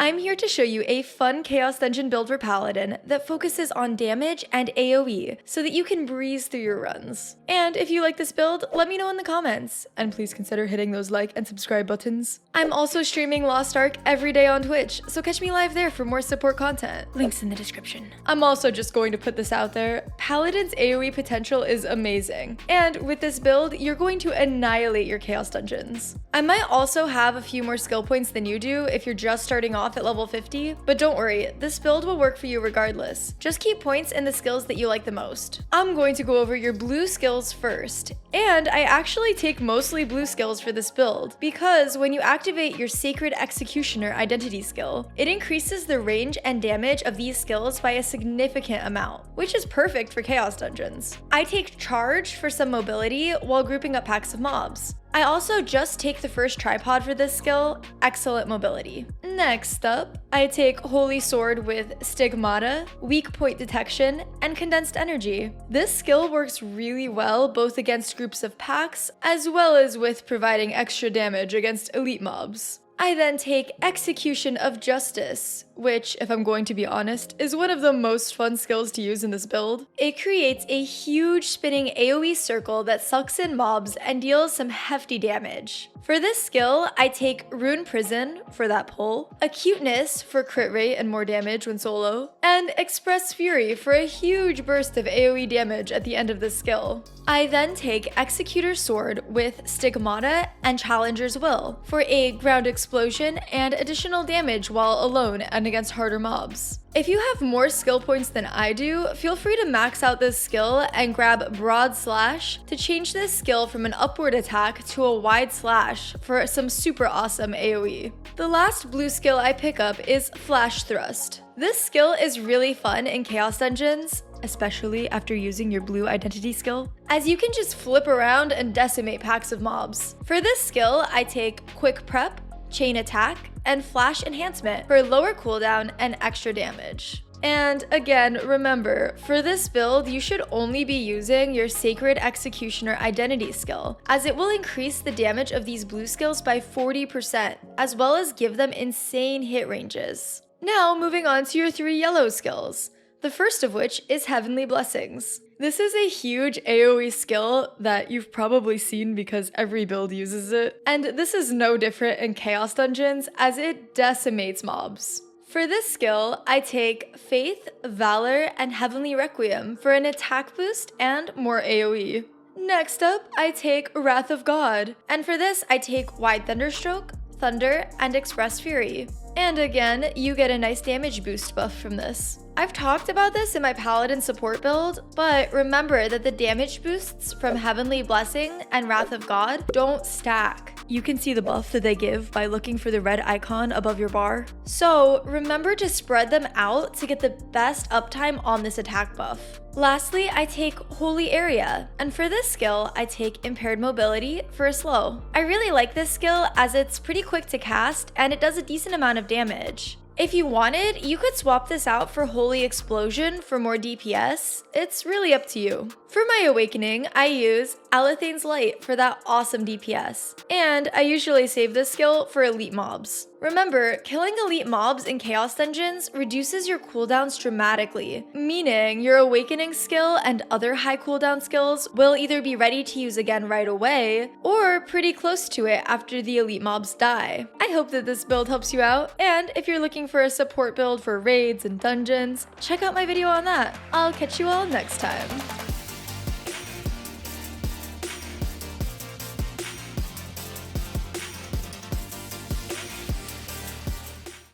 I'm here to show you a fun Chaos Dungeon build for Paladin that focuses on damage and AoE so that you can breeze through your runs. And if you like this build, let me know in the comments, and please consider hitting those like and subscribe buttons. I'm also streaming Lost Ark every day on Twitch, so catch me live there for more support content. Links in the description. I'm also just going to put this out there. Paladin's AoE potential is amazing, and with this build, you're going to annihilate your Chaos Dungeons. I might also have a few more skill points than you do if you're just starting off at level 50, but don't worry, this build will work for you regardless. Just keep points in the skills that you like the most. I'm going to go over your blue skills first, and I actually take mostly blue skills for this build, because when you activate your Sacred Executioner identity skill, it increases the range and damage of these skills by a significant amount, which is perfect for Chaos Dungeons. I take Charge for some mobility while grouping up packs of mobs. I also just take the first tripod for this skill, excellent mobility. Next up, I take Holy Sword with Stigmata, Weak Point Detection, and Condensed Energy. This skill works really well both against groups of packs, as well as with providing extra damage against elite mobs. I then take Execution of Justice, which, if I'm going to be honest, is one of the most fun skills to use in this build. It creates a huge spinning AoE circle that sucks in mobs and deals some hefty damage. For this skill, I take Rune Prison for that pull, Acuteness for crit rate and more damage when solo, and Express Fury for a huge burst of AoE damage at the end of this skill. I then take Executor's Sword with Stigmata and Challenger's Will for a ground explosion and additional damage while alone and against harder mobs. If you have more skill points than I do, feel free to max out this skill and grab Broad Slash to change this skill from an upward attack to a wide slash for some super awesome AoE. The last blue skill I pick up is Flash Thrust. This skill is really fun in Chaos Dungeons, especially after using your blue identity skill, as you can just flip around and decimate packs of mobs. For this skill, I take Quick Prep, Chain Attack, and Flash Enhancement for lower cooldown and extra damage. And again, remember, for this build, you should only be using your Sacred Executioner identity skill, as it will increase the damage of these blue skills by 40%, as well as give them insane hit ranges. Now, moving on to your 3 yellow skills. The first of which is Heavenly Blessings. This is a huge AoE skill that you've probably seen because every build uses it, and this is no different in Chaos Dungeons as it decimates mobs. For this skill, I take Faith, Valor, and Heavenly Requiem for an attack boost and more AoE. Next up, I take Wrath of God, and for this I take Wide Thunderstroke, Thunder, and Express Fury. And again, you get a nice damage boost buff from this. I've talked about this in my Paladin support build, but remember that the damage boosts from Heavenly Blessing and Wrath of God don't stack. You can see the buff that they give by looking for the red icon above your bar. So remember to spread them out to get the best uptime on this attack buff. Lastly, I take Holy Area, and for this skill, I take Impaired Mobility for a slow. I really like this skill as it's pretty quick to cast and it does a decent amount of damage. If you wanted, you could swap this out for Holy Explosion for more DPS. It's really up to you. For my Awakening, I use Alethane's Light for that awesome DPS, and I usually save this skill for elite mobs. Remember, killing elite mobs in Chaos Dungeons reduces your cooldowns dramatically, meaning your Awakening skill and other high cooldown skills will either be ready to use again right away, or pretty close to it after the elite mobs die. I hope that this build helps you out, and if you're looking for a support build for raids and dungeons, check out my video on that. I'll catch you all next time.